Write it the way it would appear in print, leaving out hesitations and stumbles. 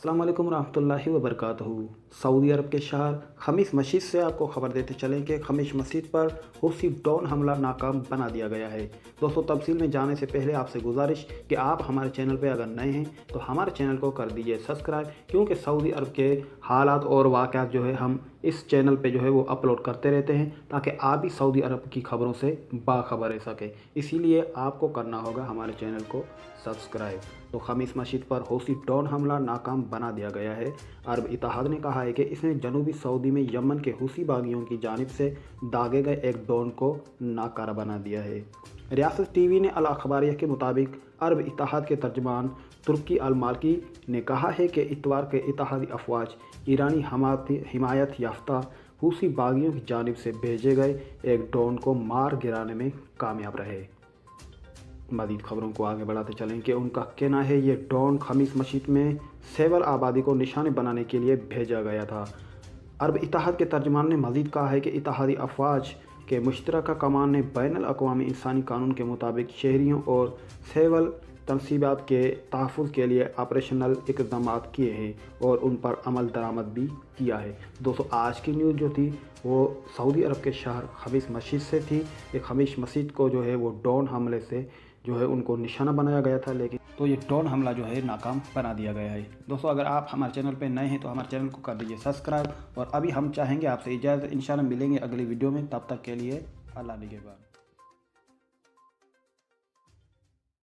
अस्सलाम वालेकुम रहमतुल्लाहि व बरकातहू। सऊदी अरब के शहर खमीस मस्जिद से आपको खबर देते चलें कि खमीस मस्जिद पर हूसी ड्रोन हमला नाकाम बना दिया गया है। दोस्तों, तफसील में जाने से पहले आपसे गुजारिश कि आप हमारे चैनल पर अगर नए हैं तो हमारे चैनल को कर दीजिए सब्सक्राइब, क्योंकि सऊदी अरब के हालात और वाक़यात जो है हम इस चैनल पे जो है वो अपलोड करते रहते हैं, ताकि आप भी सऊदी अरब की ख़बरों से बाखबर रह सके। इसीलिए आपको करना होगा हमारे चैनल को सब्सक्राइब। तो खमीस मस्जिद पर हूसी ड्रोन हमला नाकाम बना दिया गया है। अरब इत्तेहाद ने कहा है कि इसने जनूबी सऊदी में यमन के हूसी बागियों की जानिब से दागे गए एक ड्रोन को नाकारा बना दिया है। रियासत टीवी ने अल अखबारिया के मुताबिक अरब इत्तेहाद के तर्जमान तुर्की अल माल्की ने कहा है कि इतवार के इत्तेहादी अफवाज ईरानी हिमायत याफ्ता हूसी बागियों की जानिब से भेजे गए एक ड्रोन को मार गिराने में कामयाब रहे। मज़ीद खबरों को आगे बढ़ाते चलें कि उनका कहना है ये ड्रोन खमीस मस्जिद में सेवल आबादी को निशाने बनाने के लिए भेजा गया था। अरब इत्तेहाद के तर्जमान ने मज़ीद कहा है कि इत्तेहादी अफवाज के मुश्तरका कमान ने बैनुल अक़वामी इंसानी कानून के मुताबिक शहरियों और सेवल तनसीबात के तहफ़्फ़ुज़ के लिए ऑपरेशनल इक़दाम किए हैं और उन पर अमल दरामद भी किया है। दोस्तों, आज की न्यूज़ जो थी वो सऊदी अरब के शहर खमीस मस्जिद से थी। ये खमीस मस्जिद को जो है वो ड्रोन हमले से जो है उनको निशाना बनाया गया था, लेकिन तो ये ड्रोन हमला जो है नाकाम बना दिया गया है। दोस्तों, अगर आप हमारे चैनल पर नए हैं तो हमारे चैनल को कर दीजिए सब्सक्राइब। और अभी हम चाहेंगे आपसे इजाज़त, इंशाल्लाह मिलेंगे अगली वीडियो में। तब तक के लिए अल्लाह निगहबान।